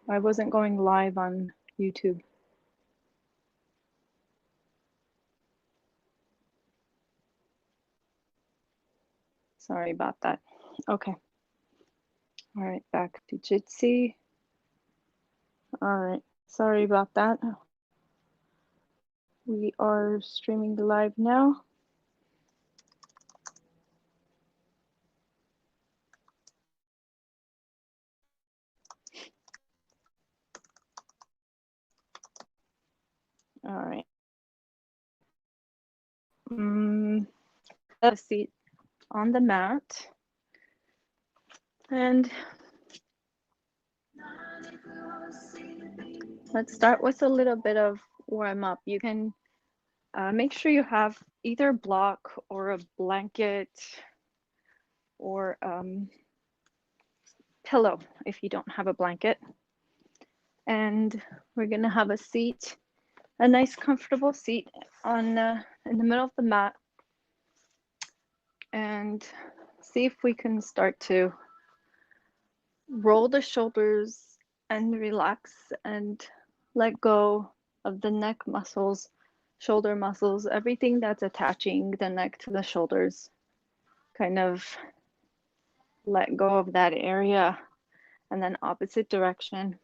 I wasn't going live on YouTube. Sorry about that. Okay. All right, back to Jitsi. All right. Sorry about that. We are streaming live now. All right. Have a seat on the mat. And let's start with a little bit of warm up. You can make sure you have either block or a blanket or pillow if you don't have a blanket. And we're gonna have a seat, a nice comfortable seat on in the middle of the mat, and see if we can start to roll the shoulders and relax and let go of the neck muscles, shoulder muscles, everything that's attaching the neck to the shoulders. Kind of let go of that area, and then opposite direction.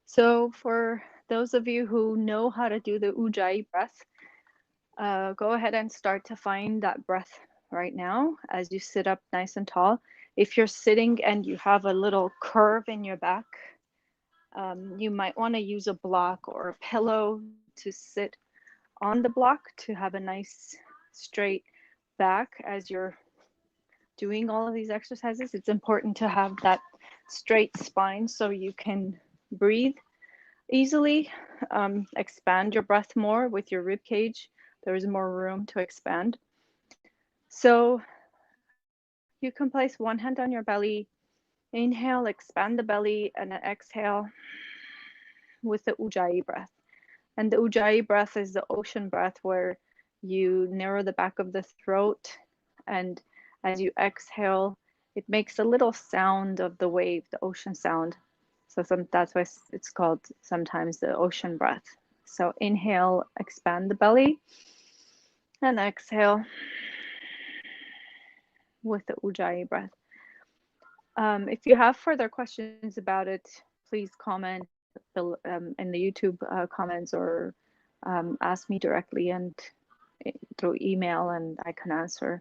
So for those of you who know how to do the Ujjayi breath, go ahead and start to find that breath right now as you sit up nice and tall. If you're sitting and you have a little curve in your back, you might want to use a block or a pillow to sit on the block to have a nice straight back as you're doing all of these exercises. It's important to have that straight spine so you can breathe easily, expand your breath more with your rib cage. There is more room to expand. So you can place one hand on your belly, inhale, expand the belly, and then exhale with the Ujjayi breath. And the Ujjayi breath is the ocean breath where you narrow the back of the throat, and as you exhale, it makes a little sound of the wave, the ocean sound. So that's why it's called sometimes the ocean breath. So inhale, expand the belly, and exhale with the Ujjayi breath. If you have further questions about it, please comment in the YouTube comments, or ask me directly and through email, and I can answer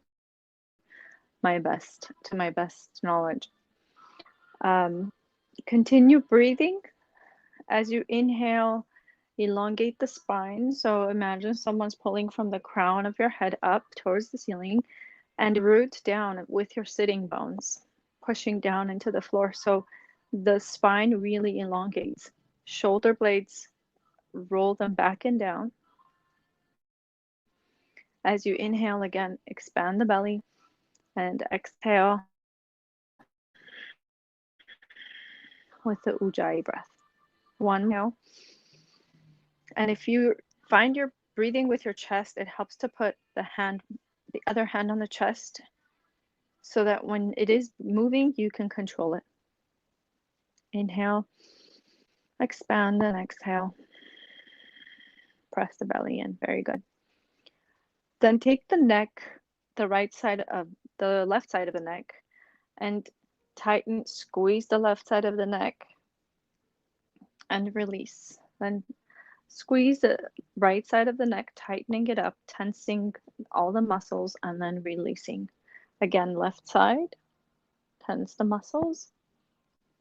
to my best knowledge. Continue breathing as you inhale. Elongate the spine. So imagine someone's pulling from the crown of your head up towards the ceiling, and root down with your sitting bones, pushing down into the floor. So the spine really elongates. Shoulder blades, roll them back and down. As you inhale again, expand the belly, and exhale with the Ujjayi breath. One more. And if you find you're breathing with your chest, it helps to put the other hand on the chest, so that when it is moving, you can control it. Inhale, expand, and exhale. Press the belly in. Very good. Then take the neck, the left side of the neck, and tighten, squeeze the left side of the neck and release. Then squeeze the right side of the neck, tightening it up, tensing all the muscles, and then releasing. Again, left side, tense the muscles,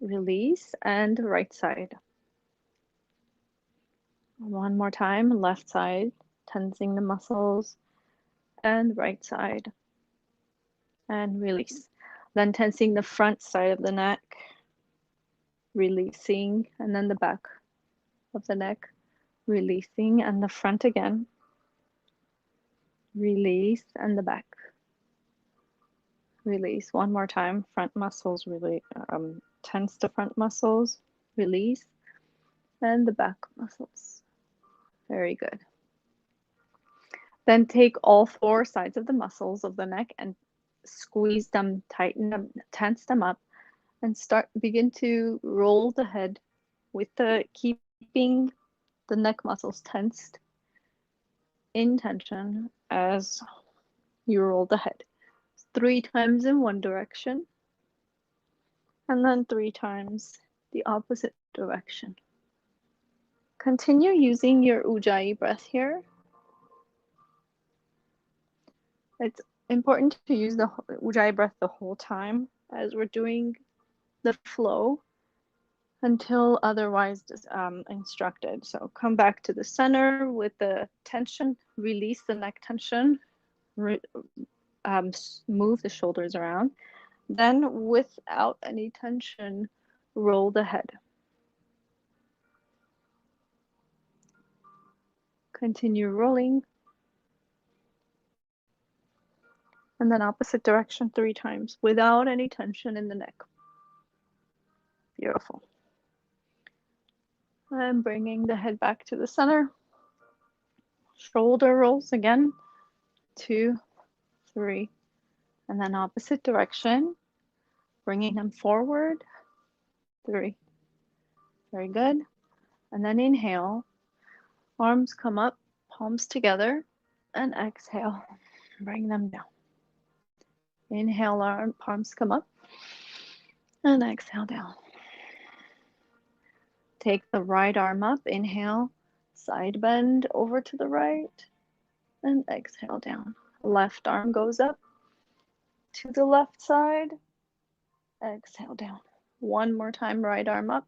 release, and right side. One more time, left side, tensing the muscles, and right side, and release. Then tensing the front side of the neck, releasing, and then the back of the neck, releasing, and the front again, release, and the back, release. One more time, front muscles, really tense the front muscles, release, and the back muscles. Very good. Then take all four sides of the muscles of the neck and squeeze them, tighten them, tense them up, and begin to roll the head with the keeping the neck muscles tensed in tension as you roll the head. 3 times in one direction, and then 3 times the opposite direction. Continue using your Ujjayi breath here. It's important to use the Ujjayi breath the whole time as we're doing the flow until otherwise instructed. So come back to the center with the tension, release the neck tension, move the shoulders around. Then, without any tension, roll the head. Continue rolling. And then opposite direction 3 times without any tension in the neck. Beautiful. And bringing the head back to the center. Shoulder rolls again. 2, 3. And then opposite direction. Bringing them forward. 3. Very good. And then inhale. Arms come up, palms together. And exhale. Bring them down. Inhale, palms come up. And exhale down. Take the right arm up. Inhale. Side bend over to the right. And exhale down. Left arm goes up to the left side. Exhale down. One more time, right arm up.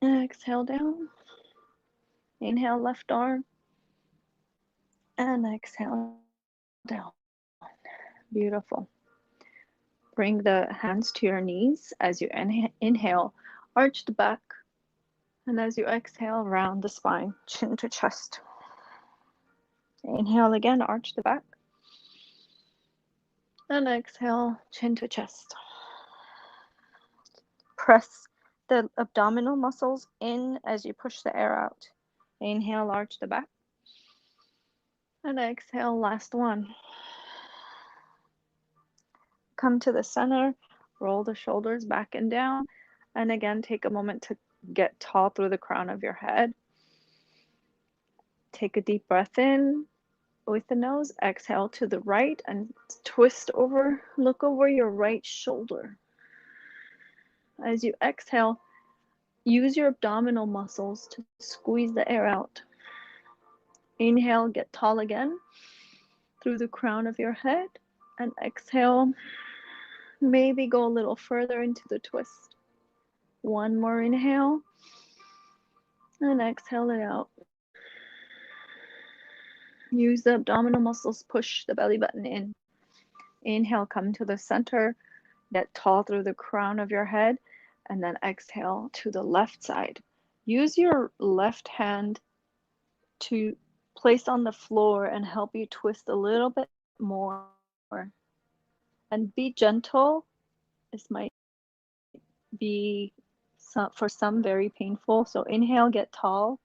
Exhale down. Inhale, left arm. And exhale down. Beautiful. Bring the hands to your knees as you inhale, arch the back. And as you exhale, round the spine, chin to chest. Inhale again, arch the back. And exhale, chin to chest. Press the abdominal muscles in as you push the air out. Inhale, arch the back. And exhale, last one. Come to the center, roll the shoulders back and down. And again, take a moment to get tall through the crown of your head. Take a deep breath in with the nose. Exhale to the right and twist over. Look over your right shoulder. As you exhale, use your abdominal muscles to squeeze the air out. Inhale, get tall again through the crown of your head. And exhale, maybe go a little further into the twist. One more inhale. And exhale it out. Use the abdominal muscles, push the belly button in. Inhale, come to the center, get tall through the crown of your head, and then exhale to the left side. Use your left hand to place on the floor and help you twist a little bit more. And be gentle. This might be for some very painful. So inhale, get tall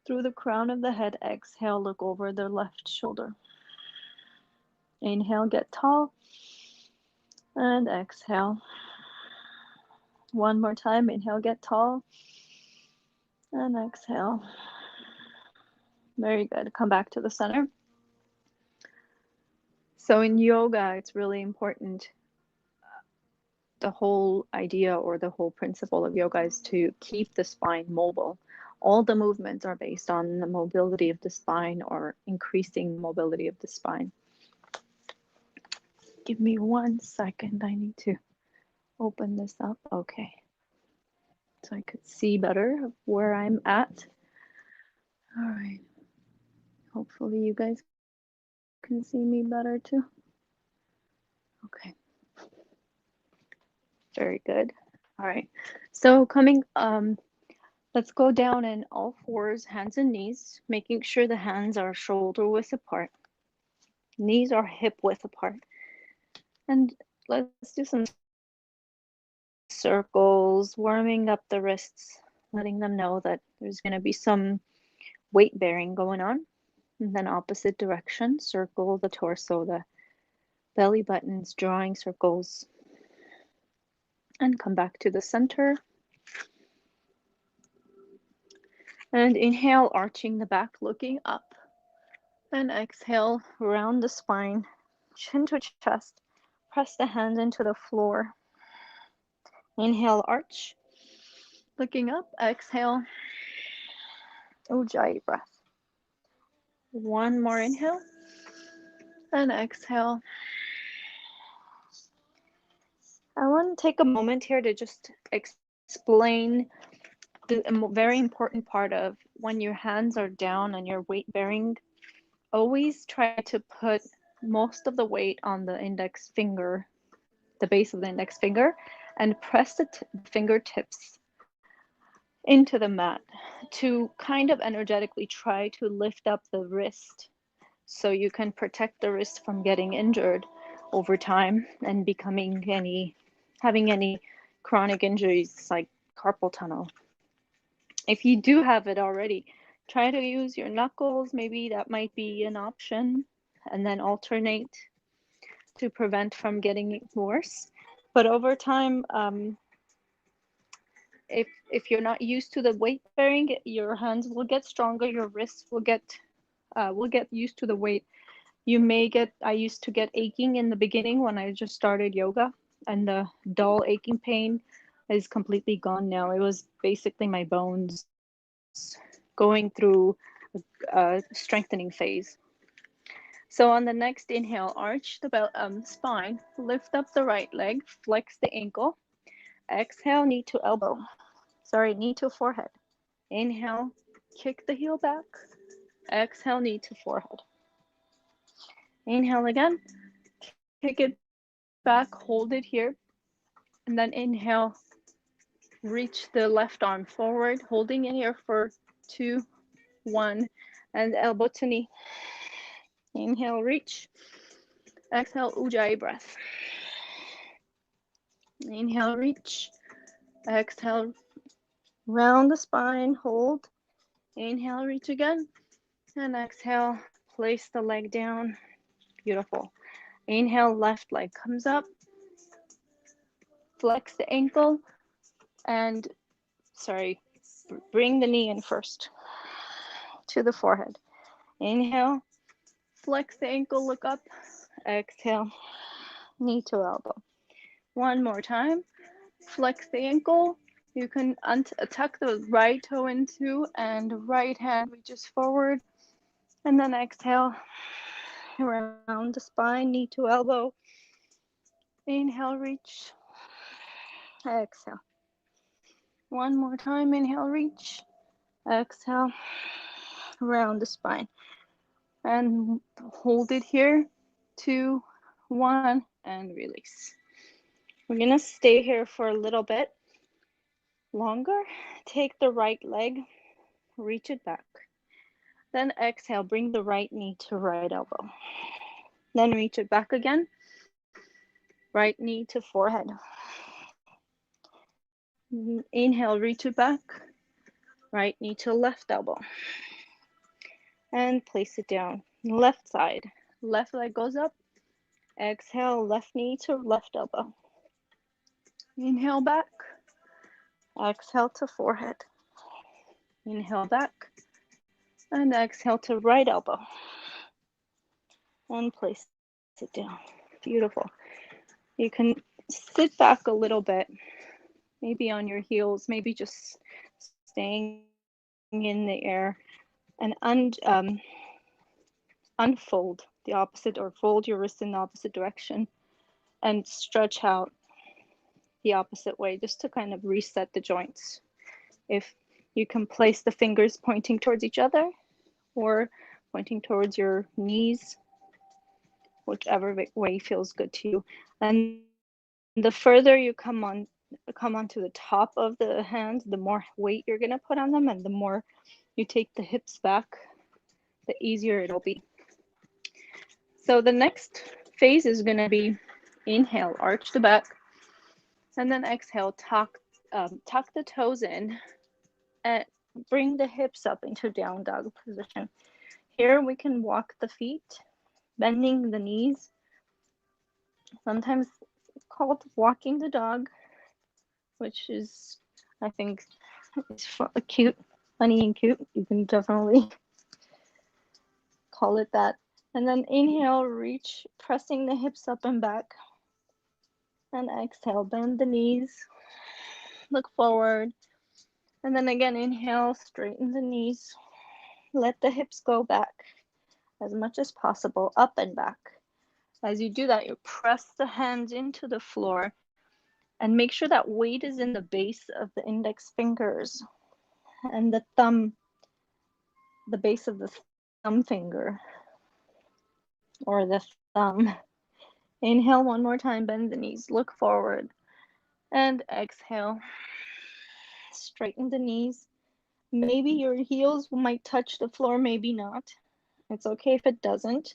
through the crown of the head. Exhale, look over the left shoulder. Inhale, get tall. And exhale. One more time. Inhale, get tall. And exhale. Very good. Come back to the center. So in yoga, it's really important. The whole idea or the whole principle of yoga is to keep the spine mobile. All the movements are based on the mobility of the spine or increasing the mobility of the spine. Give me 1 second. I need to open this up. Okay. So I could see better where I'm at. All right. Hopefully you guys can see me better too. Okay. Very good. All right. So let's go down in all fours, hands and knees, making sure the hands are shoulder width apart. Knees are hip width apart. And let's do some circles, warming up the wrists, letting them know that there's going to be some weight bearing going on. And then opposite direction, circle the torso, the belly buttons, drawing circles. And come back to the center. And inhale, arching the back, looking up. And exhale, round the spine, chin to chest. Press the hands into the floor. Inhale, arch. Looking up, exhale. Ujjayi breath. One more inhale. And exhale. I want to take a moment here to just explain the very important part of when your hands are down and you're weight bearing. Always try to put most of the weight on the index finger, the base of the index finger, and press the fingertips into the mat to kind of energetically try to lift up the wrist so you can protect the wrist from getting injured over time and having any chronic injuries like carpal tunnel. If you do have it already, try to use your knuckles. Maybe that might be an option, and then alternate to prevent from getting it worse. But over time, if you're not used to the weight bearing, your hands will get stronger, your wrists will get used to the weight. I used to get aching in the beginning when I just started yoga, and the dull aching pain is completely gone now. It was basically my bones going through a strengthening phase. So on the next inhale, arch the spine, lift up the right leg, flex the ankle. Exhale, knee to elbow. Sorry, knee to forehead. Inhale, kick the heel back. Exhale, knee to forehead. Inhale again, kick it back, hold it here. And then inhale, reach the left arm forward, holding in here for 2, 1, and elbow to knee. Inhale, reach. Exhale, Ujjayi breath. Inhale, reach. Exhale, round the spine, hold. Inhale, reach again. And exhale, place the leg down. Beautiful. Inhale, left leg comes up. Flex the ankle. And, bring the knee in first to the forehead. Inhale, flex the ankle, look up. Exhale, knee to elbow. One more time. Flex the ankle. You can tuck the right toe into, and right hand reaches forward. And then exhale, around the spine, knee to elbow. Inhale, reach. Exhale. One more time. Inhale, reach. Exhale, around the spine. And hold it here. 2, 1, and release. We're going to stay here for a little bit longer. Take the right leg, reach it back. Then exhale, bring the right knee to right elbow. Then reach it back again. Right knee to forehead. Inhale, reach it back. Right knee to left elbow. And place it down. Left side. Left leg goes up. Exhale, left knee to left elbow. Inhale back. Exhale to forehead. Inhale back. And exhale to right elbow. And place it down. Beautiful. You can sit back a little bit, maybe on your heels, maybe just staying in the air, and unfold the opposite, or fold your wrist in the opposite direction and stretch out the opposite way, just to kind of reset the joints. If you can place the fingers pointing towards each other or pointing towards your knees, whichever way feels good to you. And the further you come onto the top of the hands, the more weight you're going to put on them, and the more you take the hips back, the easier it'll be. So the next phase is going to be inhale, arch the back, and then exhale, tuck the toes in and bring the hips up into down dog position. Here we can walk the feet, bending the knees, sometimes called walking the dog. which is, I think, is cute, funny and cute. You can definitely call it that. And then inhale, reach, pressing the hips up and back. And exhale, bend the knees, look forward. And then again, inhale, straighten the knees. Let the hips go back as much as possible, up and back. As you do that, you press the hands into the floor and make sure that weight is in the base of the index fingers and the thumb, the base of the thumb finger or the thumb. Inhale one more time, bend the knees, look forward, and exhale. Straighten the knees. Maybe your heels might touch the floor, maybe not. It's okay if it doesn't.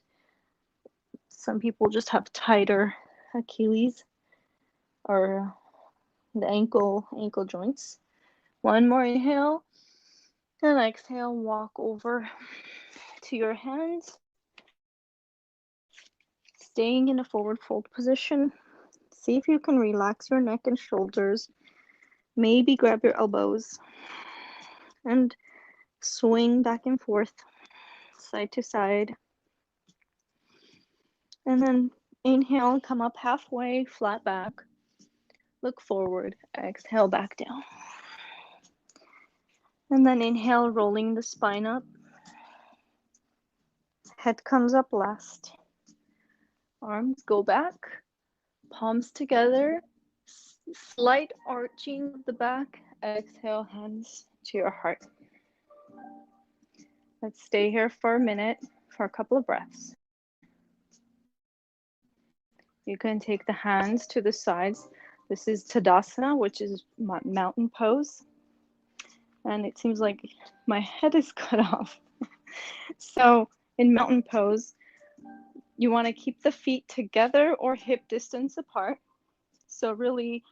Some people just have tighter Achilles or the ankle joints. One more inhale and exhale, walk over to your hands. Staying in a forward fold position. See if you can relax your neck and shoulders. Maybe grab your elbows and swing back and forth, side to side. And then inhale, come up halfway, flat back. Look forward, exhale back down. And then inhale, rolling the spine up. Head comes up last. Arms go back, palms together, slight arching of the back. Exhale, hands to your heart. Let's stay here for a minute, for a couple of breaths. You can take the hands to the sides. This is Tadasana, which is mountain pose. And it seems like my head is cut off. So in mountain pose, you want to keep the feet together or hip distance apart. So really,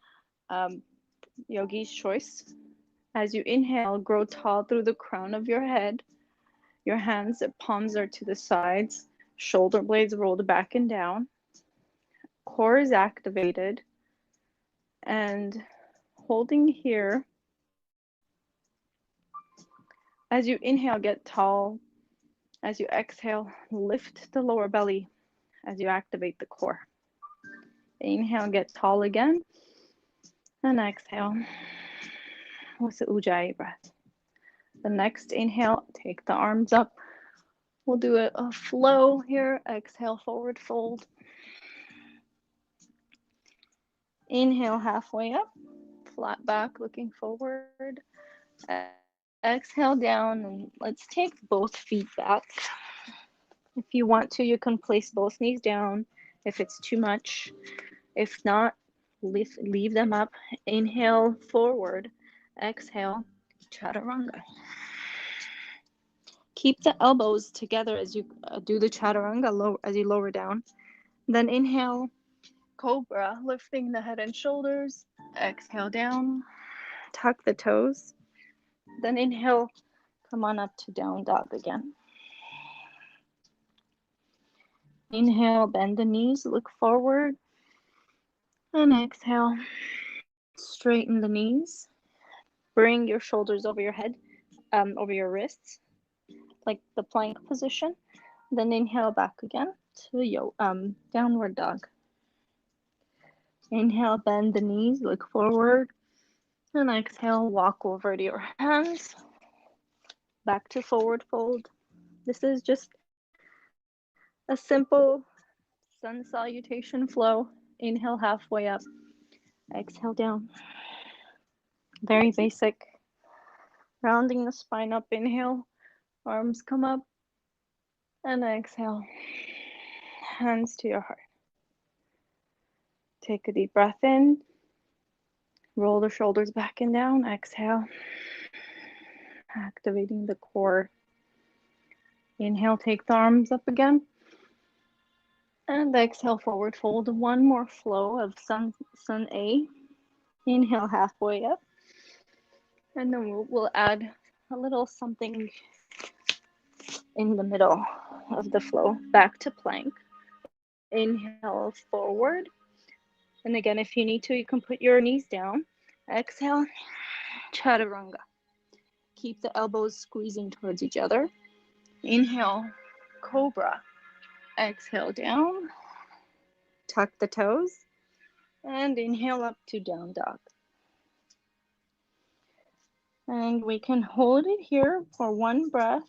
yogi's choice. As you inhale, grow tall through the crown of your head. Your hands, palms are to the sides. Shoulder blades rolled back and down. Core is activated. And holding here. As you inhale, get tall. As you exhale, lift the lower belly as you activate the core. Inhale, get tall again. And exhale with the Ujjayi breath. The next inhale, take the arms up. We'll do a flow here. Exhale, forward fold. Inhale, halfway up. Flat back, looking forward. Exhale down, and let's take both feet back. If you want to, you can place both knees down if it's too much. If not, leave them up. Inhale, forward. Exhale, chaturanga. Keep the elbows together as you do the chaturanga, as you lower down. Then inhale, cobra, lifting the head and shoulders. Exhale down, tuck the toes. Then inhale, come on up to down dog again. Inhale, bend the knees, look forward. And exhale, straighten the knees. Bring your shoulders over your head, over your wrists, like the plank position. Then inhale back again to downward dog. Inhale, bend the knees, look forward. And exhale, walk over to your hands. Back to forward fold. This is just a simple sun salutation flow. Inhale halfway up. Exhale down. Very basic. Rounding the spine up. Inhale. Arms come up. And exhale. Hands to your heart. Take a deep breath in. Roll the shoulders back and down. Exhale. Activating the core. Inhale, take the arms up again. And exhale, forward fold. One more flow of sun A. Inhale, halfway up. And then we'll add a little something in the middle of the flow. Back to plank. Inhale, forward. And again, if you need to, you can put your knees down. Exhale, chaturanga. Keep the elbows squeezing towards each other. Inhale, cobra. Exhale, down. Tuck the toes. And inhale up to down dog. And we can hold it here for one breath.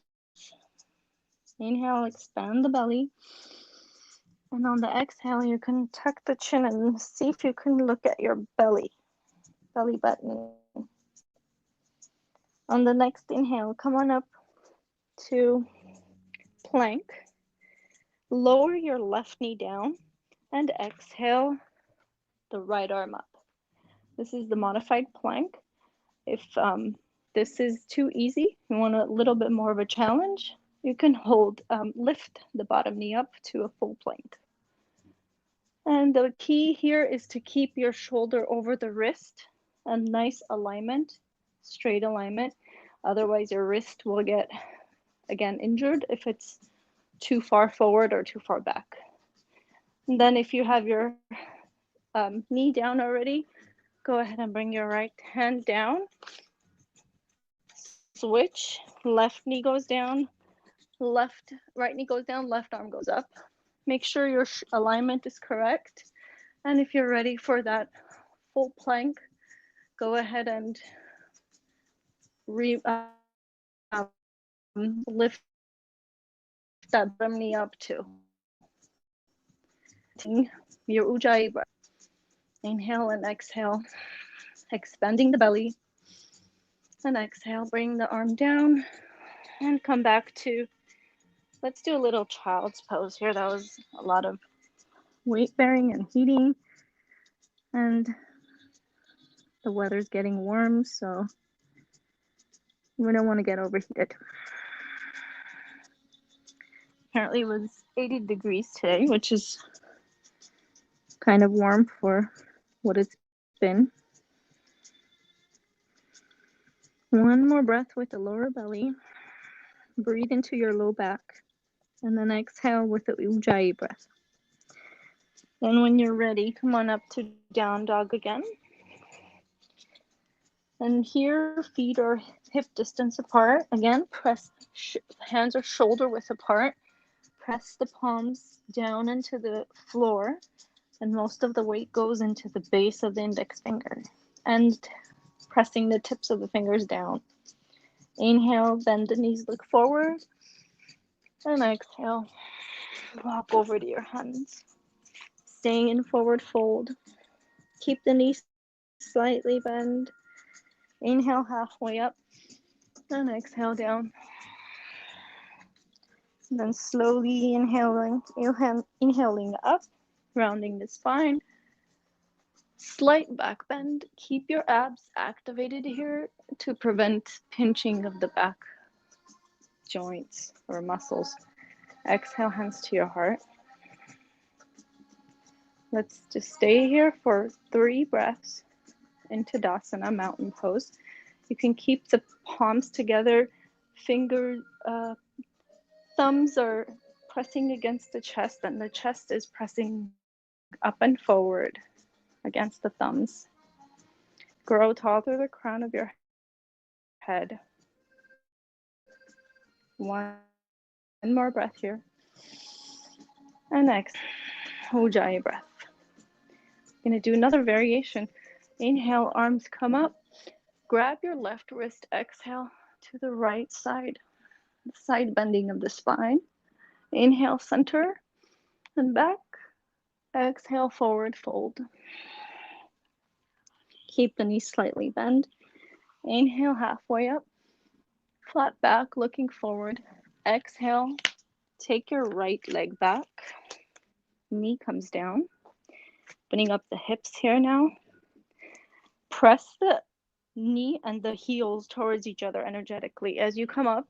Inhale, expand the belly. And on the exhale, you can tuck the chin and see if you can look at your belly button. On the next inhale, come on up to plank. Lower your left knee down and exhale the right arm up. This is the modified plank. If this is too easy, you want a little bit more of a challenge, you can lift the bottom knee up to a full plank. And the key here is to keep your shoulder over the wrist, a nice alignment, straight alignment. Otherwise, your wrist will get, again, injured if it's too far forward or too far back. And then if you have your knee down already, go ahead and bring your right hand down. Switch, left knee goes down, right knee goes down, left arm goes up. Make sure your alignment is correct. And if you're ready for that full plank, go ahead and lift that bottom knee up too. Your ujjayi breath. Inhale and exhale, expanding the belly. And exhale, bring the arm down and come back to, let's do a little child's pose here. That was a lot of weight bearing and heating. And the weather's getting warm, so we don't want to get overheated. Apparently it was 80 degrees today, which is kind of warm for what it's been. One more breath with the lower belly. Breathe into your low back. And then exhale with the ujjayi breath. Then when you're ready, come on up to down dog again. And here, feet are hip distance apart. Again, press, hands are shoulder width apart. Press the palms down into the floor. And most of the weight goes into the base of the index finger. And pressing the tips of the fingers down. Inhale, bend the knees, look forward. And exhale, walk over to your hands. Staying in forward fold. Keep the knees slightly bent. Inhale halfway up. And exhale down. And then slowly inhaling up, rounding the spine. Slight back bend. Keep your abs activated here to prevent pinching of the back joints or muscles. Exhale, hands to your heart. Let's just stay here for 3 breaths in Tadasana, mountain pose. You can keep the palms together, thumbs are pressing against the chest, and the chest is pressing up and forward against the thumbs. Grow tall through the crown of your head. One more breath here. And next, ujjayi breath. I'm going to do another variation. Inhale, arms come up. Grab your left wrist, exhale to the right side bending of the spine. Inhale, center and back. Exhale, forward fold. Keep the knees slightly bent. Inhale, halfway up. Flat back, looking forward. Exhale, take your right leg back. Knee comes down. Opening up the hips here now. Press the knee and the heels towards each other energetically. As you come up,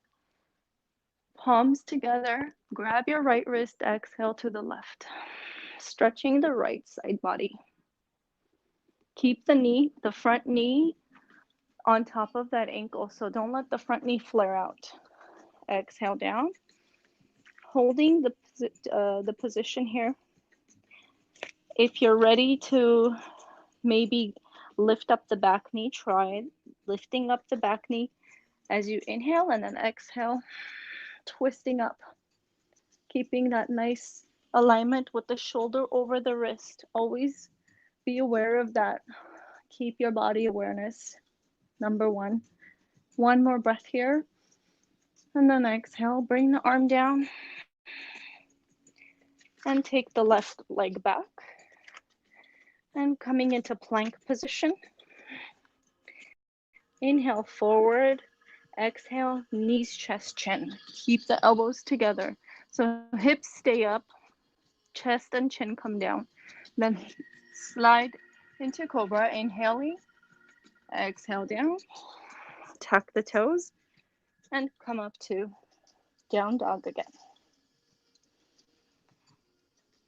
palms together, grab your right wrist, exhale to the left. Stretching the right side body. Keep the front knee on top of that ankle, so don't let the front knee flare out. Exhale down. Holding the position here. If you're ready to maybe Lift up the back knee. Try it. Lifting up the back knee as you inhale, and then exhale, twisting up. Keeping that nice alignment with the shoulder over the wrist. Always be aware of that. Keep your body awareness. Number one. One more breath here. And then exhale, bring the arm down. And take the left leg back. And coming into plank position. Inhale forward. Exhale, knees, chest, chin. Keep the elbows together. So hips stay up. Chest and chin come down. Then slide into cobra. Inhaling. Exhale down. Tuck the toes. And come up to down dog again.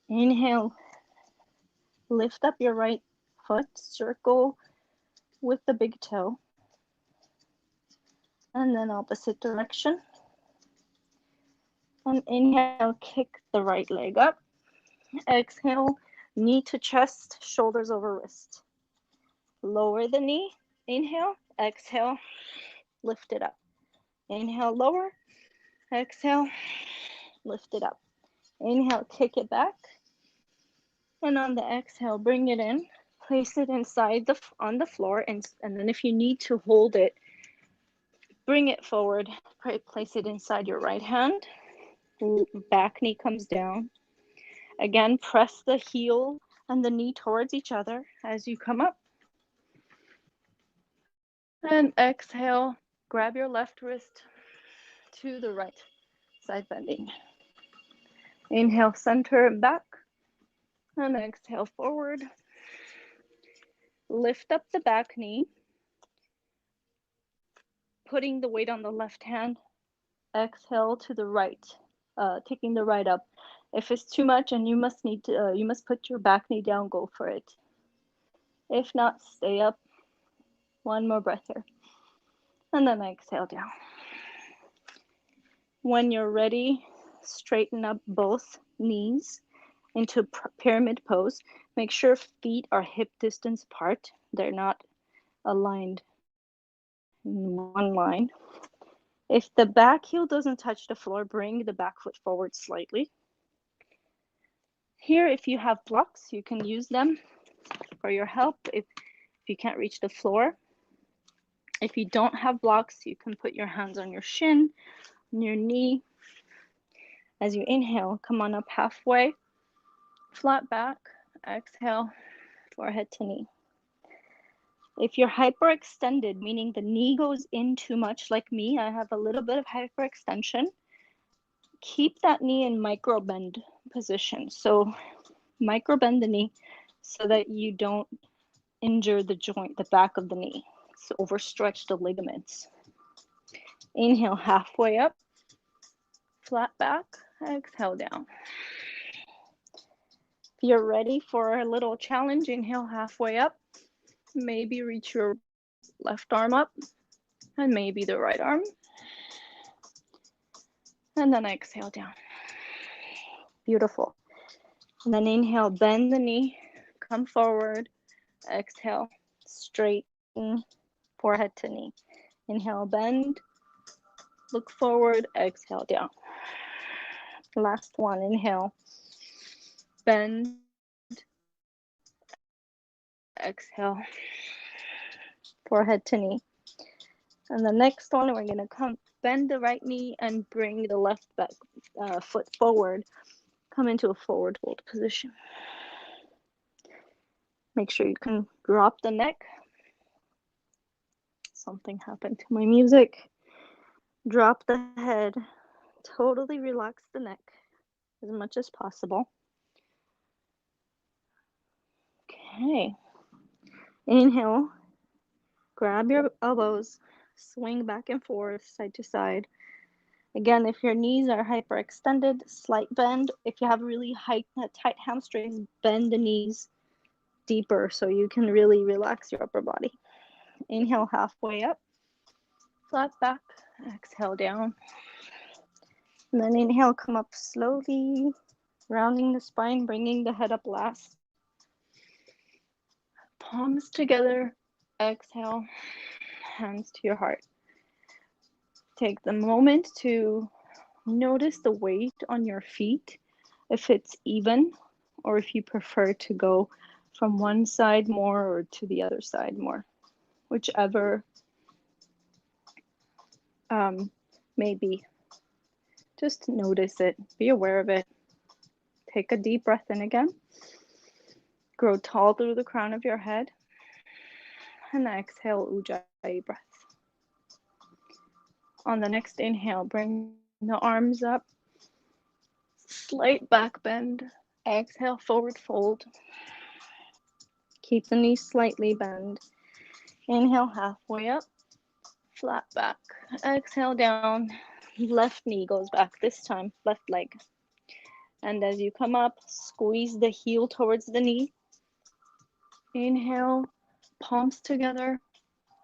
Inhale. Lift up your right foot. Circle with the big toe. And then opposite direction. And inhale, kick the right leg up. Exhale, knee to chest, shoulders over wrist. Lower the knee. Inhale, exhale, lift it up. Inhale, lower. Exhale, lift it up. Inhale, kick it back. And on the exhale, bring it in. Place it inside on the floor. And then if you need to hold it, bring it forward. Place it inside your right hand. Back knee comes down. Again, press the heel and the knee towards each other as you come up. And exhale, grab your left wrist to the right, side bending. Inhale, center and back. And exhale, forward. Lift up the back knee, putting the weight on the left hand. Exhale to the right, taking the right up. If it's too much and you must put your back knee down, go for it. If not, stay up. One more breath here. And then exhale down. When you're ready, straighten up both knees into pyramid pose. Make sure feet are hip distance apart. They're not aligned in one line. If the back heel doesn't touch the floor, bring the back foot forward slightly. Here, if you have blocks, you can use them for your help if you can't reach the floor. If you don't have blocks, you can put your hands on your shin, on your knee. As you inhale, come on up halfway, flat back, exhale, forehead to knee. If you're hyperextended, meaning the knee goes in too much, like me, I have a little bit of hyperextension, keep that knee in micro bend position. So micro bend the knee so that you don't injure the joint, the back of the knee. So overstretch the ligaments. Inhale halfway up, flat back, exhale down. If you're ready for a little challenge, inhale halfway up. Maybe reach your left arm up and maybe the right arm. And then exhale down. Beautiful. And then inhale, bend the knee, come forward. Exhale, straighten, forehead to knee. Inhale, bend, look forward, exhale down. Last one, inhale, bend, exhale, forehead to knee. And the next one, we're gonna bend the right knee and bring the left back foot forward. Come into a forward fold position. Make sure you can drop the neck. Something happened to my music. Drop the head. Totally relax the neck as much as possible. Okay. Inhale. Grab your elbows. Swing back and forth, side to side. Again, if your knees are hyperextended, slight bend. If you have really tight hamstrings, bend the knees deeper so you can really relax your upper body. Inhale halfway up, flat back, exhale down. And then inhale, come up slowly, rounding the spine, bringing the head up last. Palms together, Exhale, hands to your heart. Take the moment to notice the weight on your feet, if it's even, or if you prefer to go from one side more or to the other side more, whichever may be. Just notice it, be aware of it. Take a deep breath in again. Grow tall through the crown of your head. And exhale, Ujjayi breath. On the next inhale, bring the arms up. Slight back bend. Exhale, forward fold. Keep the knees slightly bent. Inhale, halfway up. Flat back. Exhale, down. Left knee goes back this time, left leg. And as you come up, squeeze the heel towards the knee. Inhale, palms together.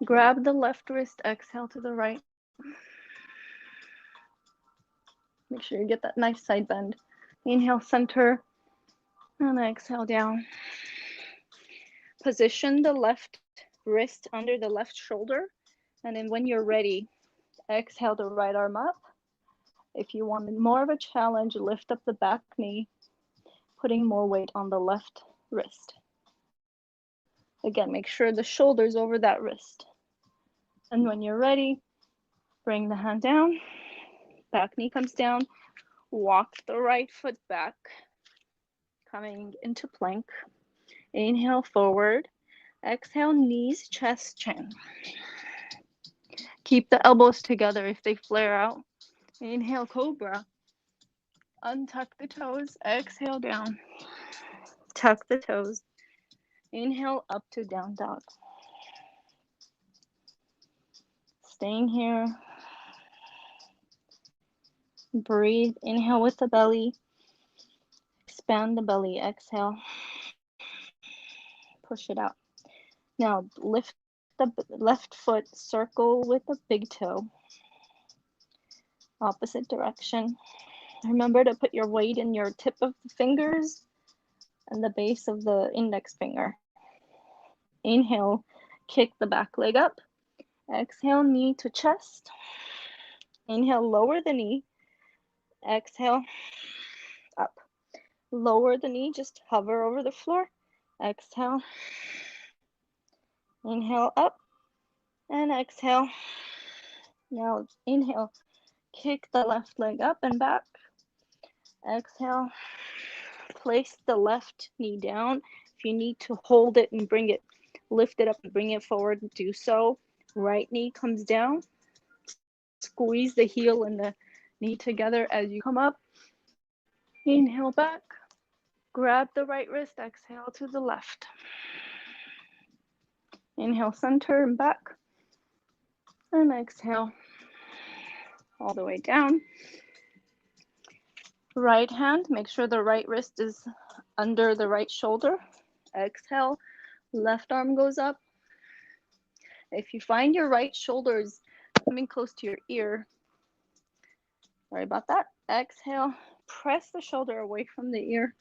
Grab the left wrist, exhale to the right. Make sure you get that nice side bend. Inhale, center, and exhale down. Position the left wrist under the left shoulder, and then when you're ready, exhale the right arm up. If you wanted more of a challenge, lift up the back knee, putting more weight on the left wrist. Again, make sure the shoulder's over that wrist. And when you're ready, bring the hand down, back knee comes down, walk the right foot back, coming into plank. Inhale, forward. Exhale, knees, chest, chin. Keep the elbows together if they flare out. Inhale, cobra. Untuck the toes. Exhale, down. Tuck the toes. Inhale, up to down dog. Staying here. Breathe. Inhale with the belly. Expand the belly. Exhale. Push it out. Now lift the left foot, circle with the big toe. Opposite direction. Remember to put your weight in your tip of the fingers and the base of the index finger. Inhale, kick the back leg up. Exhale, knee to chest. Inhale, lower the knee. Exhale, up. Lower the knee, just hover over the floor. Exhale. Inhale, up. And exhale. Now inhale, kick the left leg up and back. Exhale. Place the left knee down. If you need to hold it and bring it, lift it up and bring it forward, do so. Right knee comes down. Squeeze the heel and the knee together as you come up. Inhale back. Grab the right wrist. Exhale to the left. Inhale, center and back. And exhale all the way down. Right hand, make sure the right wrist is under the right shoulder. Exhale, left arm goes up. If you find your right shoulder is coming close to your ear, sorry about that. Exhale, press the shoulder away from the ear.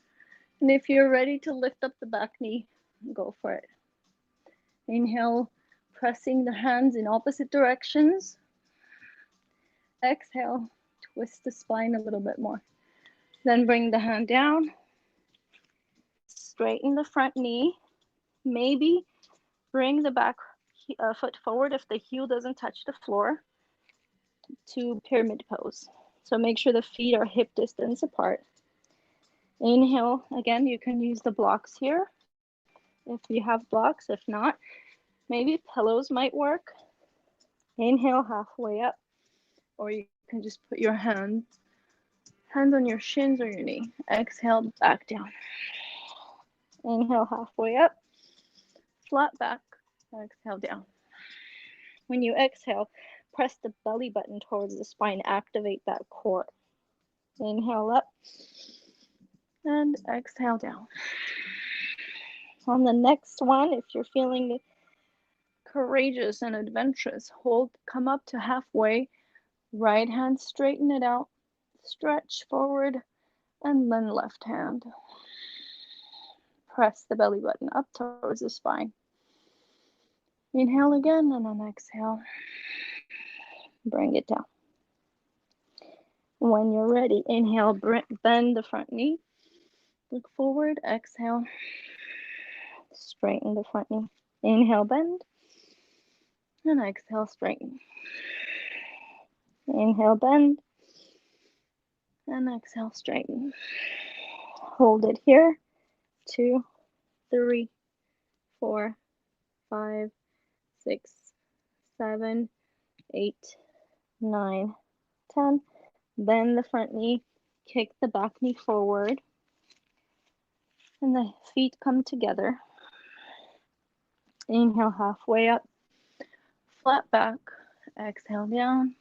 And if you're ready to lift up the back knee, go for it. Inhale, pressing the hands in opposite directions. Exhale, twist the spine a little bit more. Then bring the hand down. Straighten the front knee. Maybe bring the back foot forward if the heel doesn't touch the floor to pyramid pose. So make sure the feet are hip distance apart. Inhale, again, you can use the blocks here if you have blocks. If not, maybe pillows might work. Inhale, halfway up, or you can just put your hands on your shins or your knee. Exhale, back down. Inhale, halfway up, flat back. Exhale, down. When you exhale, press the belly button towards the spine. Activate that core. Inhale up and exhale down. On the next one, if you're feeling courageous and adventurous, come up to halfway. Right hand, straighten it out. Stretch forward and then left hand. Press the belly button up towards the spine. Inhale again, and then exhale. Bring it down. When you're ready, inhale, bend the front knee. Look forward, exhale. Straighten the front knee. Inhale, bend. And exhale, straighten. Inhale, bend. And exhale, straighten. Hold it here. 2, 3, 4, 5, 6, 7, 8, 9, 10. Bend the front knee. Kick the back knee forward. And the feet come together. Inhale, halfway up. Flat back. Exhale down.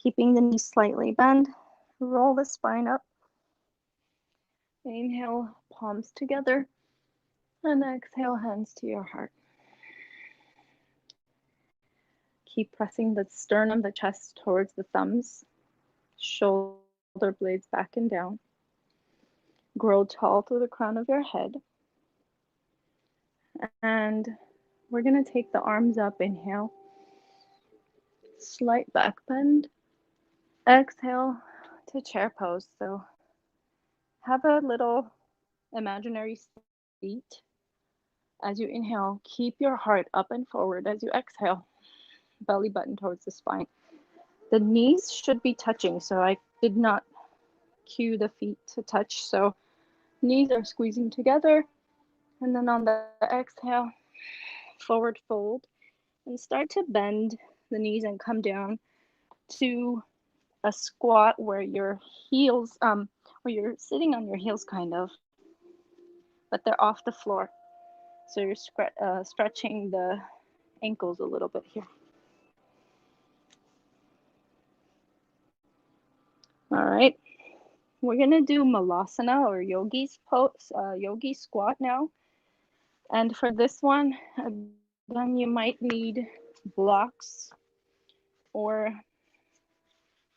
Keeping the knees slightly bent. Roll the spine up. Inhale, palms together. And exhale, hands to your heart. Keep pressing the sternum, the chest towards the thumbs. Shoulder blades back and down. Grow tall through the crown of your head. And we're going to take the arms up. Inhale. Slight back bend. Exhale to chair pose. So have a little imaginary seat. As you inhale, keep your heart up and forward. As you exhale, belly button towards the spine. The knees should be touching, so I did not cue the feet to touch. So knees are squeezing together. And then on the exhale, forward fold. And start to bend the knees and come down to a squat where your heels, where you're sitting on your heels kind of, but they're off the floor. So you're stretching the ankles a little bit here. All right, we're gonna do malasana or yogi's pose, yogi squat now. And for this one, then you might need blocks, or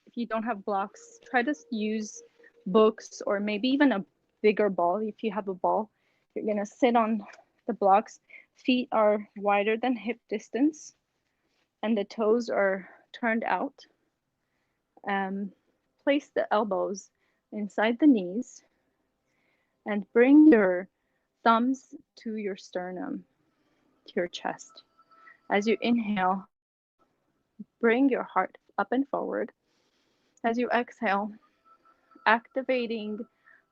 if you don't have blocks, try to use books or maybe even a bigger ball. If you have a ball, you're gonna sit on the blocks. Feet are wider than hip distance and the toes are turned out. Place the elbows inside the knees and bring your thumbs to your sternum, to your chest. As you inhale, bring your heart up and forward. As you exhale, activating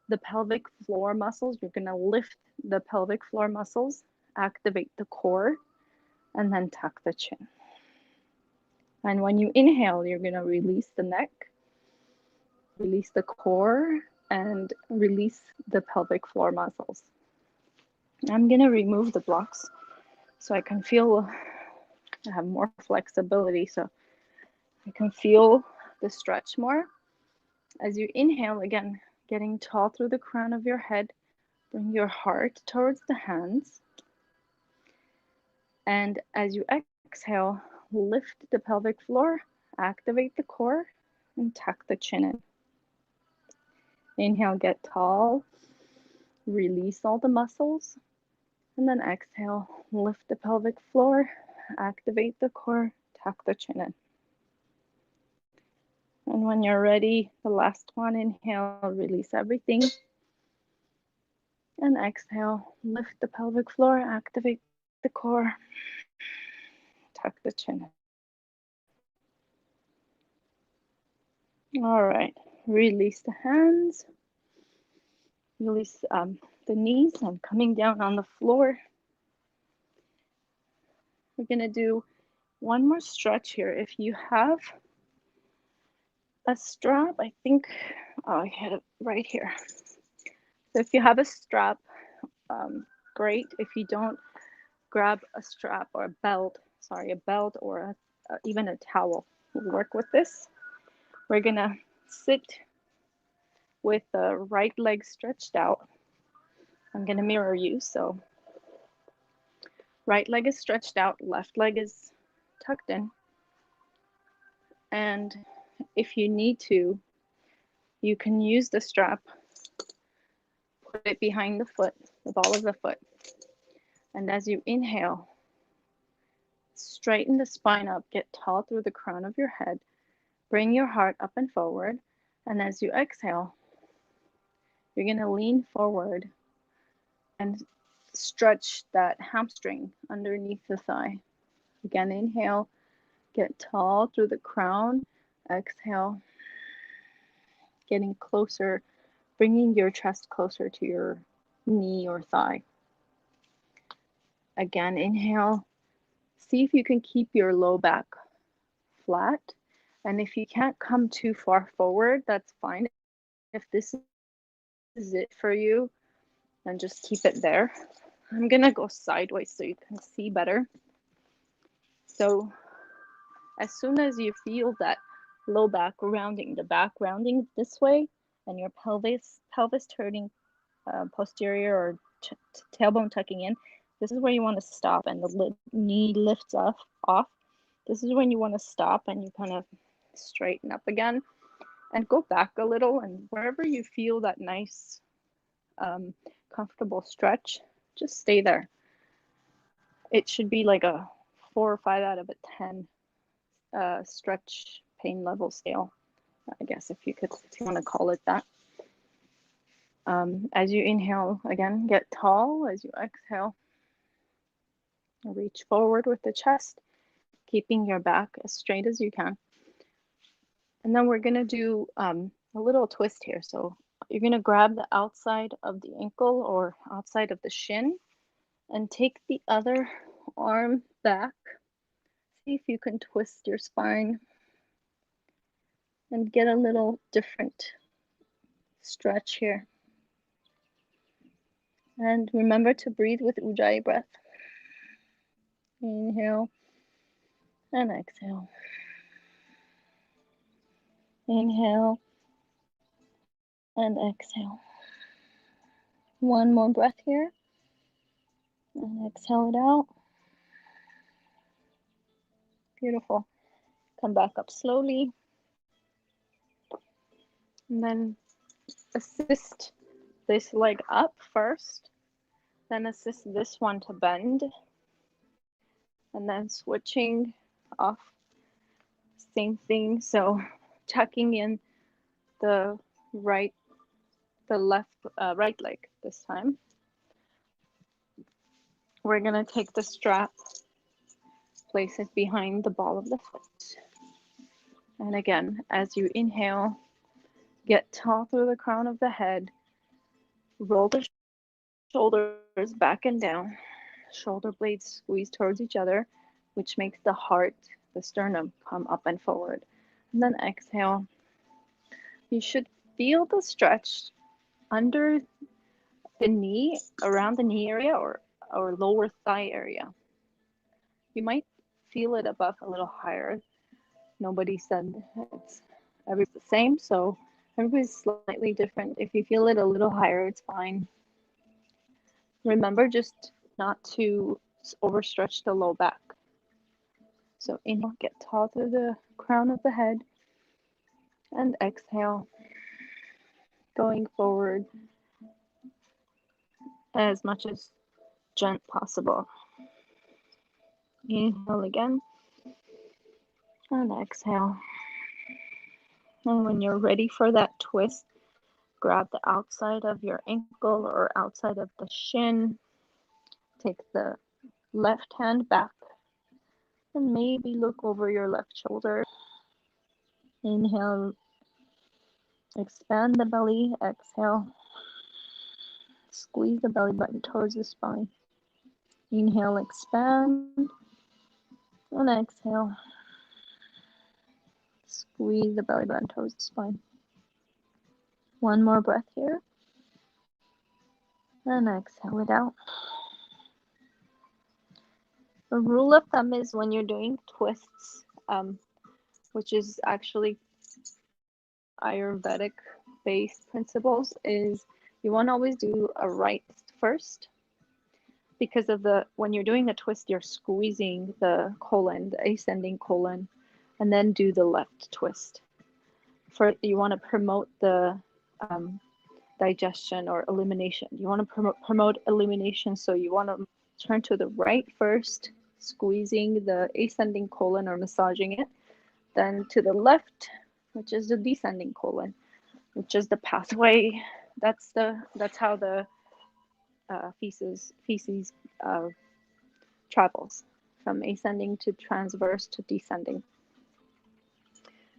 the pelvic floor muscles, you're going to lift the pelvic floor muscles, activate the core, and then tuck the chin. And when you inhale, you're going to release the neck, release the core, and release the pelvic floor muscles. I'm going to remove the blocks so I can feel, I have more flexibility, so I can feel the stretch more. As you inhale, again, getting tall through the crown of your head, bring your heart towards the hands. And as you exhale, lift the pelvic floor, activate the core, and tuck the chin in. Inhale, get tall, release all the muscles, and then exhale, lift the pelvic floor, activate the core, tuck the chin in. And when you're ready, the last one, inhale, release everything. And exhale, lift the pelvic floor, activate the core, tuck the chin in. All right, release the hands, release the knees, and coming down on the floor. We're gonna do one more stretch here. If you have a strap, I think, oh, I had it right here. So if you have a strap, great. If you don't, grab a strap or a belt, or even a towel will work with this. We're gonna sit with the right leg stretched out. I'm gonna mirror you, so right leg is stretched out, left leg is tucked in. And if you need to, you can use the strap, put it behind the foot, the ball of the foot. And as you inhale, straighten the spine up, get tall through the crown of your head, bring your heart up and forward. And as you exhale, you're going to lean forward and stretch that hamstring underneath the thigh. Again, inhale, get tall through the crown. Exhale, getting closer, bringing your chest closer to your knee or thigh. Again, inhale. See if you can keep your low back flat. And if you can't come too far forward, that's fine. If this is it for you, then just keep it there. I'm gonna go sideways so you can see better. So as soon as you feel that low back rounding, the back rounding this way, and your pelvis turning posterior or tailbone tucking in, this is where you want to stop, and the knee lifts off. This is when you want to stop and you kind of straighten up again and go back a little, and wherever you feel that nice comfortable stretch, just stay there. It should be like a 4 or 5 out of a 10 stretch pain level scale, I guess, if you want to call it that. As you inhale, again, get tall. As you exhale, reach forward with the chest, keeping your back as straight as you can. And then we're going to do a little twist here. So you're going to grab the outside of the ankle or outside of the shin and take the other arm back. See if you can twist your spine and get a little different stretch here. And remember to breathe with Ujjayi breath. Inhale and exhale. Inhale and exhale. One more breath here. And exhale it out. Beautiful. Come back up slowly. And then assist this leg up first. Then assist this one to bend. And then switching off. Same thing. So tucking in the right leg this time. We're going to take the strap, place it behind the ball of the foot. And again, as you inhale, get tall through the crown of the head, roll the shoulders back and down, shoulder blades squeeze towards each other, which makes the heart, the sternum, come up and forward. And then exhale. You should feel the stretch under the knee, around the knee area or lower thigh area. You might feel it above a little higher. Nobody said everybody's the same, so everybody's slightly different. If you feel it a little higher, it's fine. Remember just not to overstretch the low back. So inhale, get tall through the crown of the head, and exhale, going forward as much as gent possible. Inhale again, and exhale. And when you're ready for that twist, grab the outside of your ankle or outside of the shin. Take the left hand back and maybe look over your left shoulder. Inhale, expand the belly. Exhale, squeeze the belly button towards the spine. Inhale, expand, and exhale, squeeze the belly button towards the spine. One more breath here, and exhale it out. A rule of thumb is when you're doing twists, which is actually Ayurvedic based principles, is you want to always do a right first, because of when you're doing the twist, you're squeezing the colon, the ascending colon, and then do the left twist. You want to promote the digestion or elimination. You want to promote elimination, so you want to Turn to the right first, squeezing the ascending colon or massaging it. Then to the left, which is the descending colon, which is the pathway. That's how the feces travels from ascending to transverse to descending.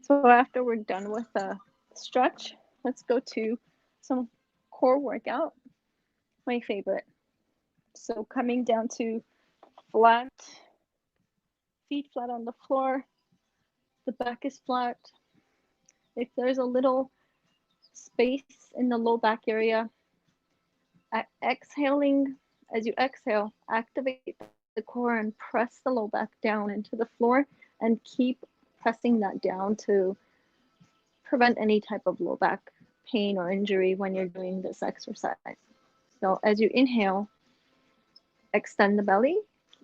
So after we're done with the stretch, let's go to some core workout, my favorite. So coming down to flat, feet flat on the floor, the back is flat. If there's a little space in the low back area, exhaling, as you exhale, activate the core and press the low back down into the floor and keep pressing that down to prevent any type of low back pain or injury when you're doing this exercise. So as you inhale, extend the belly,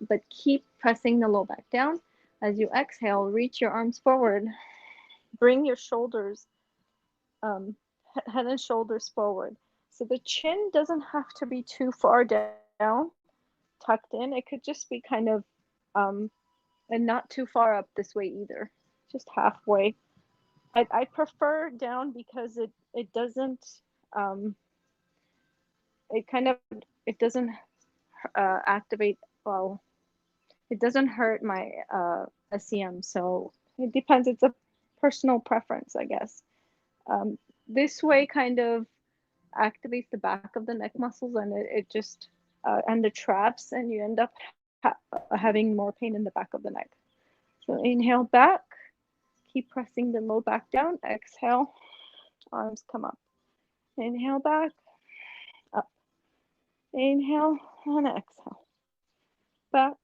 but keep pressing the low back down. As you exhale, reach your arms forward, bring your shoulders, head and shoulders forward. So the chin doesn't have to be too far down, tucked in. It could just be kind of, um, and not too far up this way either, just halfway. I prefer down because it doesn't, um, it kind of, it doesn't activate, well, it doesn't hurt my SCM. So it depends. It's a personal preference, I guess. This way kind of activates the back of the neck muscles and it just, and the traps, and you end up having more pain in the back of the neck. So inhale back, keep pressing the low back down, exhale, arms come up. Inhale back, up. Inhale and exhale. Back.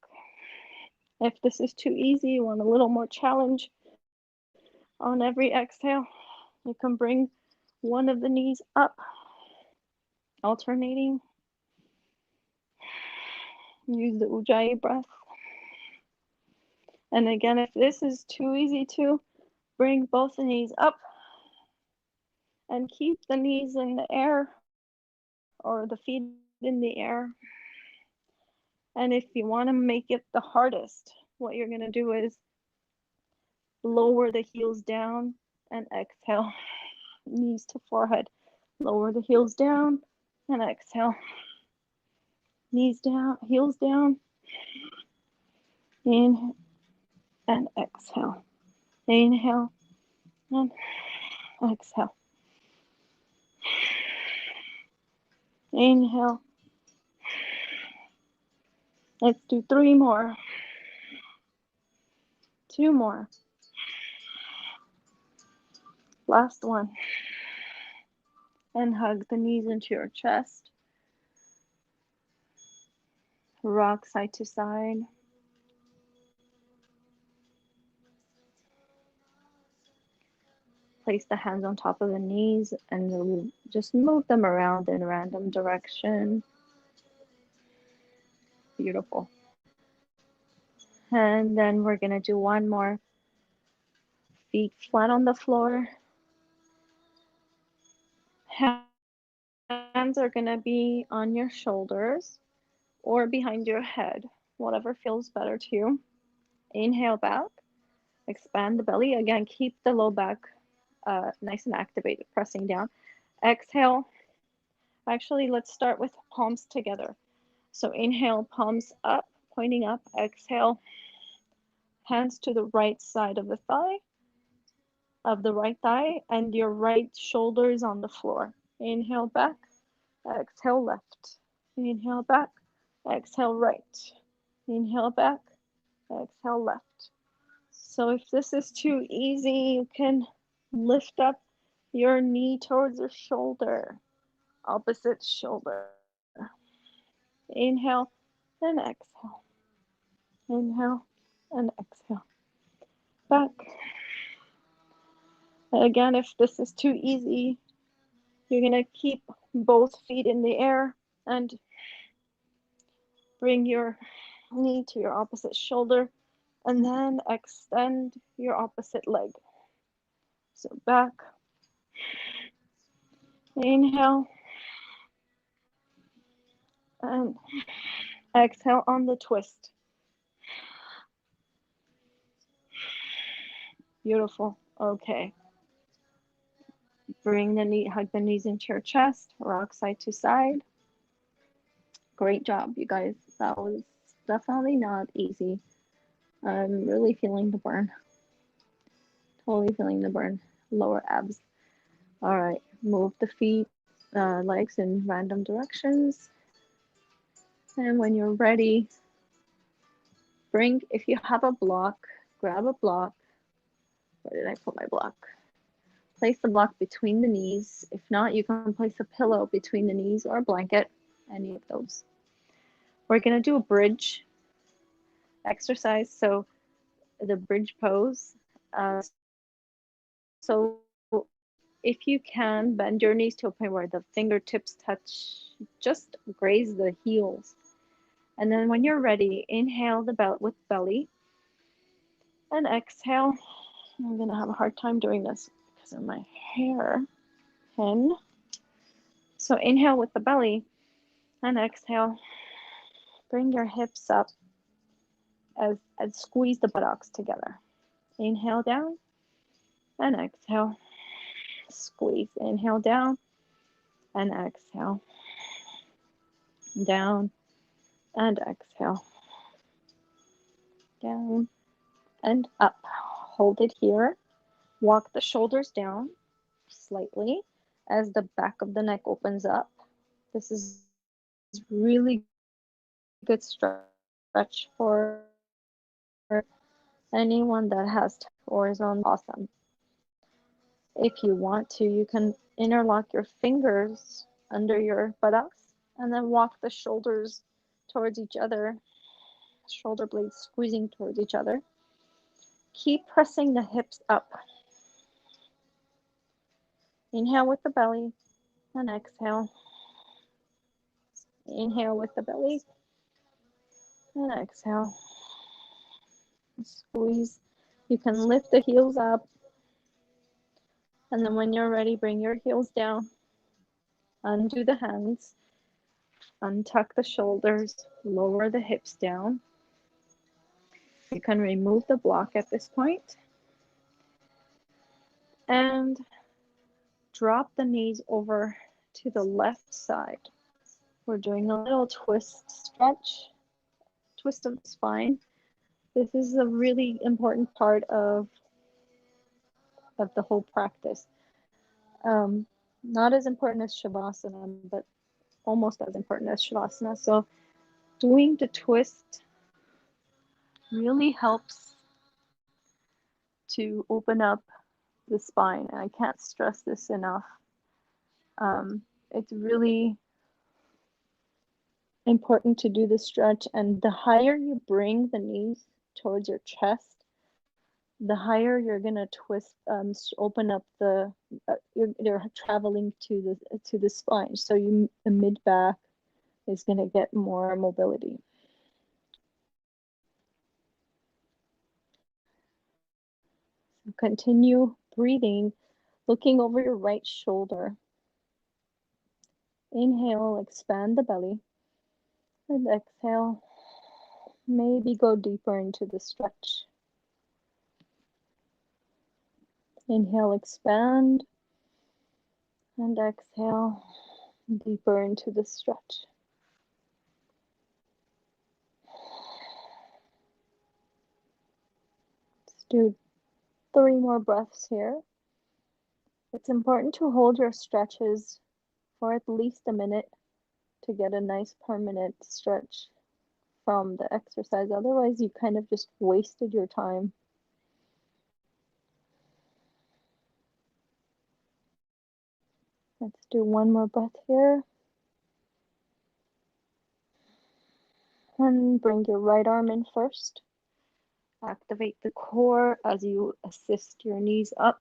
If this is too easy, you want a little more challenge on every exhale, you can bring one of the knees up, alternating. Use the Ujjayi breath. And again, if this is too easy to bring both the knees up and keep the knees in the air or the feet in the air. And if you want to make it the hardest, what you're going to do is lower the heels down and exhale. Knees to forehead. Lower the heels down and exhale. Knees down, heels down. Inhale and exhale. Inhale and exhale. Inhale. Let's do 3 more. 2 more. Last one. And hug the knees into your chest. Rock side to side. Place the hands on top of the knees and just move them around in a random direction. Beautiful. And then we're going to do one more. Feet flat on the floor. Hands are going to be on your shoulders or behind your head, whatever feels better to you. Inhale back, expand the belly. Again, keep the low back nice and activated, pressing down. Exhale. Actually, let's start with palms together. So inhale, palms up, pointing up. Exhale, hands to the right side of the thigh, of the right thigh, and your right shoulder is on the floor. Inhale back, exhale left. Inhale back, exhale right. Inhale back, exhale left. So if this is too easy, you can lift up your knee towards your shoulder, opposite shoulder. Inhale and exhale. Inhale and exhale. Back. Again, if this is too easy, you're going to keep both feet in the air and bring your knee to your opposite shoulder and then extend your opposite leg. So back. Inhale and Exhale on the twist. Beautiful. Okay. Bring the knee, hug the knees into your chest, rock side to side. Great job, you guys. That was definitely not easy. I'm really feeling the burn. Totally feeling the burn. Lower abs. All right. Move the feet, legs in random directions. And when you're ready, if you have a block, grab a block. Where did I put my block? Place the block between the knees. If not, you can place a pillow between the knees or a blanket, any of those. We're going to do a bridge exercise. So the bridge pose. So if you can, bend your knees to a point where the fingertips touch, just graze the heels. And then when you're ready, inhale the belt with belly and exhale. I'm going to have a hard time doing this because of my hair pin. So inhale with the belly and exhale. Bring your hips up and squeeze the buttocks together. Inhale down and exhale. Squeeze. Inhale down and exhale. Down and exhale. Down and up. Hold it here. Walk the shoulders down slightly as the back of the neck opens up. This is really good stretch for anyone that has horizontal. Awesome. If you want to, you can interlock your fingers under your buttocks and then walk the shoulders towards each other, shoulder blades squeezing towards each other. Keep pressing the hips up. Inhale with the belly and exhale. Inhale with the belly and exhale. Squeeze. You can lift the heels up. And then when you're ready, bring your heels down. Undo the hands. Untuck the shoulders. Lower the hips down. You can remove the block at this point. And drop the knees over to the left side. We're doing a little twist stretch, twist of the spine. This is a really important part of the whole practice. Not as important as Shavasana, but almost as important as Shavasana. So doing the twist really helps to open up the spine. And I can't stress this enough. It's really important to do the stretch. And the higher you bring the knees towards your chest, the higher you're gonna twist, open up the, you're traveling to the spine. So the mid back is gonna get more mobility. So continue breathing, looking over your right shoulder. Inhale, expand the belly, and exhale, maybe go deeper into the stretch. Inhale, expand, and exhale, deeper into the stretch. Let's do 3 more breaths here. It's important to hold your stretches for at least a minute to get a nice permanent stretch from the exercise. Otherwise, you kind of just wasted your time. Let's do 1 more breath here. And bring your right arm in first. Activate the core as you assist your knees up.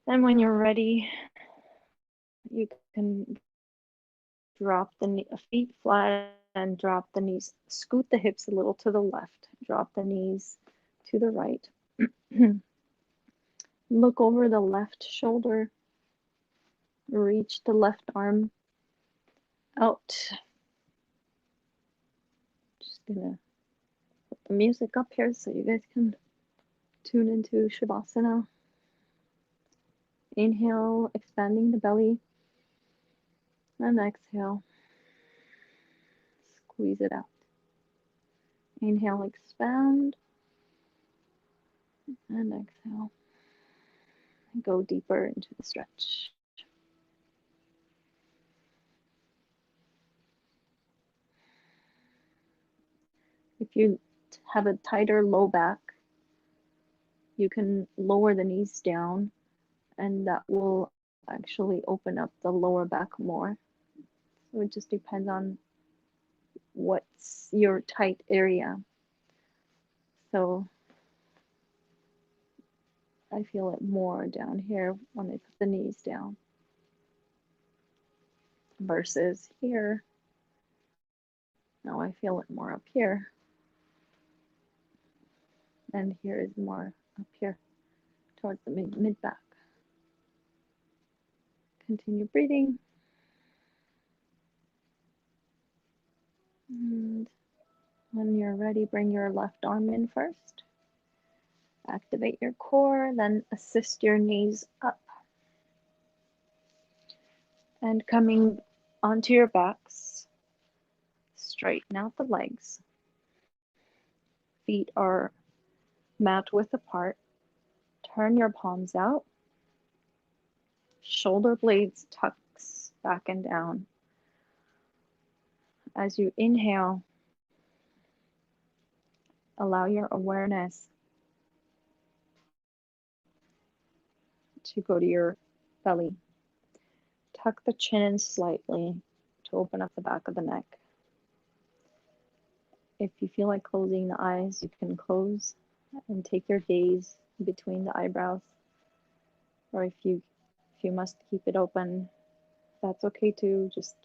And when you're ready, you can drop the feet flat and drop the knees. Scoot the hips a little to the left. Drop the knees to the right. Look over the left shoulder. Reach the left arm out. gonna put the music up here so you guys can tune into Shavasana. Inhale, expanding the belly, and exhale, squeeze it out. Inhale, expand, and exhale. Go deeper into the stretch. If you have a tighter low back, you can lower the knees down, and that will actually open up the lower back more. So it just depends on what's your tight area. So I feel it more down here when I put the knees down versus here. Now I feel it more up here. And here is more up here towards the mid back. Continue breathing. And when you're ready, bring your left arm in first. Activate your core, then assist your knees up. And coming onto your backs, straighten out the legs. Feet are mat width apart. Turn your palms out. Shoulder blades tucks back and down. As you inhale, allow your awareness to go to your belly. Tuck the chin in slightly to open up the back of the neck. If you feel like closing the eyes, you can close and take your gaze between the eyebrows. Or if you must keep it open, that's okay too. Just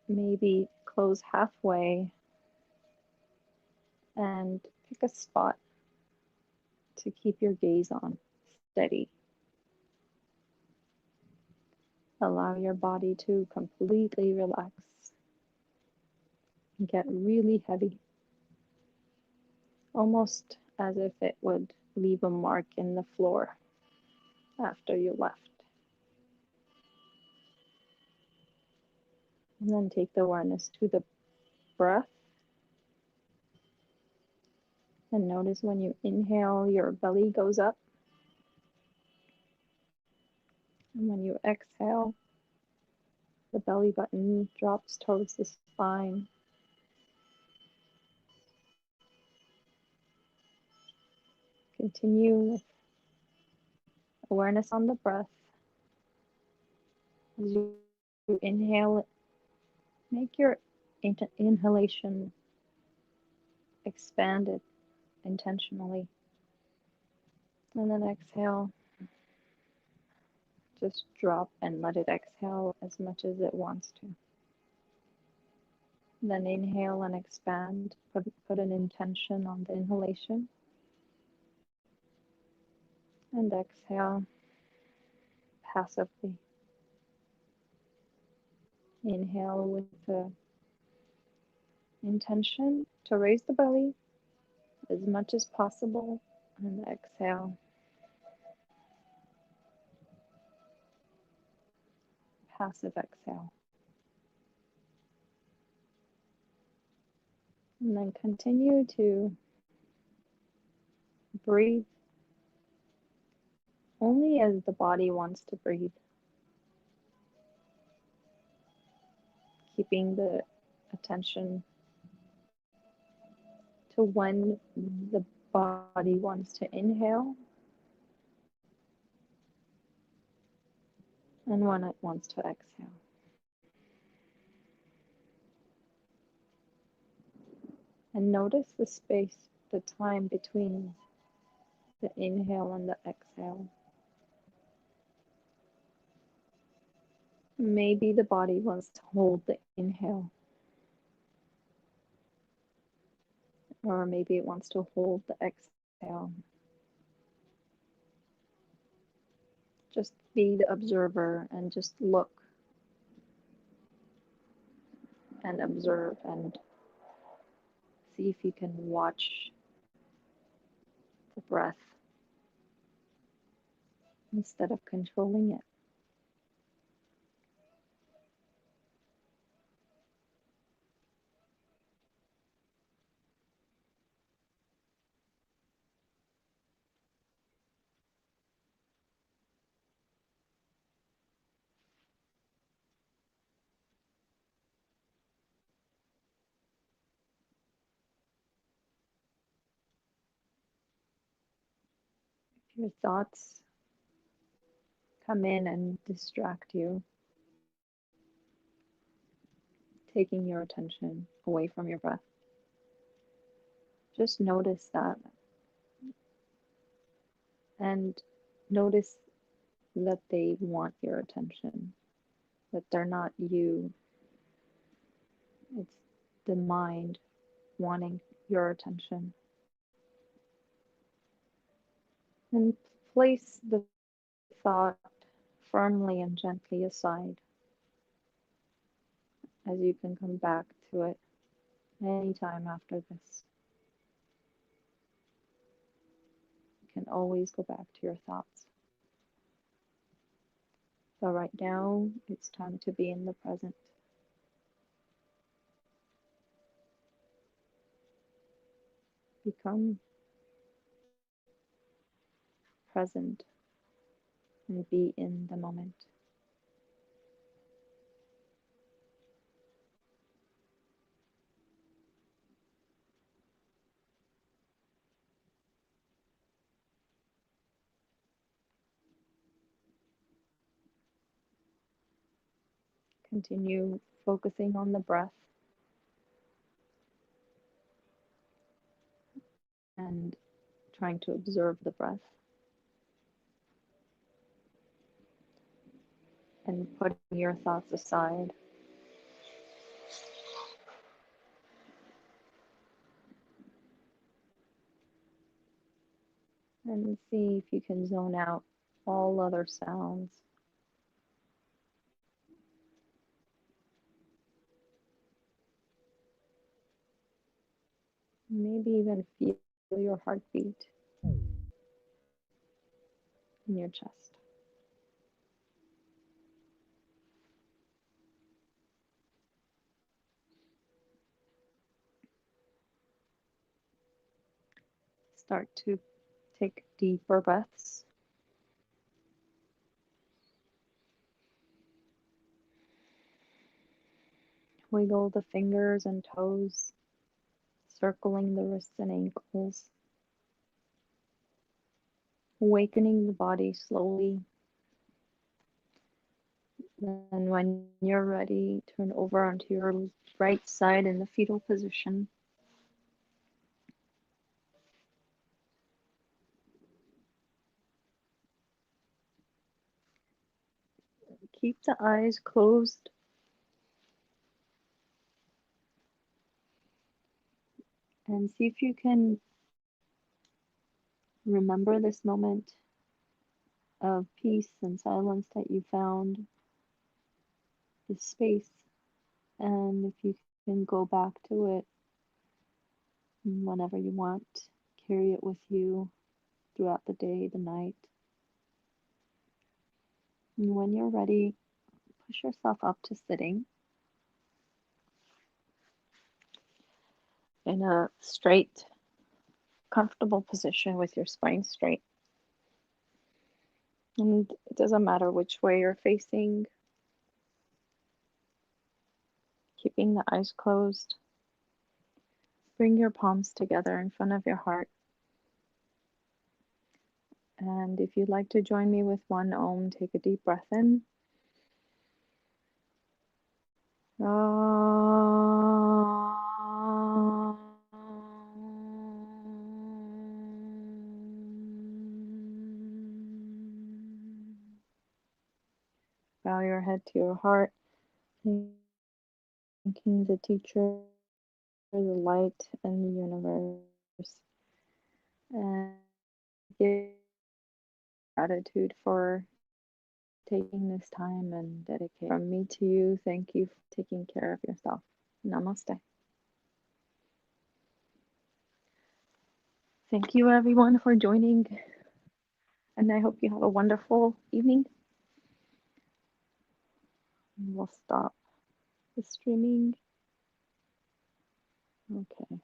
maybe close halfway and pick a spot to keep your gaze on, steady. Allow your body to completely relax and get really heavy, almost as if it would leave a mark in the floor after you left. And then take the awareness to the breath. And notice when you inhale, your belly goes up. And when you exhale, the belly button drops towards the spine. Continue with awareness on the breath. As you inhale, make your inhalation expanded intentionally. And then exhale. Just drop and let it exhale as much as it wants to. Then inhale and expand. Put an intention on the inhalation. And exhale passively. Inhale with the intention to raise the belly as much as possible. And exhale. Passive exhale. And then continue to breathe only as the body wants to breathe. Keeping the attention to when the body wants to inhale and when it wants to exhale. And notice the space, the time between the inhale and the exhale. Maybe the body wants to hold the inhale, or maybe it wants to hold the exhale. Just be the observer and just look and observe and see if you can watch the breath instead of controlling it. If your thoughts come in and distract you, taking your attention away from your breath, just notice that and notice that they want your attention, that they're not you. It's the mind wanting your attention. And place the thought firmly and gently aside as you can come back to it anytime after this. You can always go back to your thoughts. So right now, it's time to be in the present. Become present and be in the moment. Continue focusing on the breath and trying to observe the breath and putting your thoughts aside. And see if you can zone out all other sounds. Maybe even feel your heartbeat in your chest. Start to take deeper breaths. Wiggle the fingers and toes, circling the wrists and ankles, awakening the body slowly. Then, when you're ready, turn over onto your right side in the fetal position. Keep the eyes closed and see if you can remember this moment of peace and silence that you found, this space, and if you can go back to it whenever you want, carry it with you throughout the day, the night. And when you're ready, push yourself up to sitting in a straight, comfortable position with your spine straight. And it doesn't matter which way you're facing, keeping the eyes closed. Bring your palms together in front of your heart. And if you'd like to join me with one Om, take a deep breath in. Bow your head to your heart, thanking the teacher, the light, and the universe. And give gratitude for taking this time and dedicating. From me to you, thank you for taking care of yourself. Namaste. Thank you everyone for joining, and I hope you have a wonderful evening. We'll stop the streaming. Okay.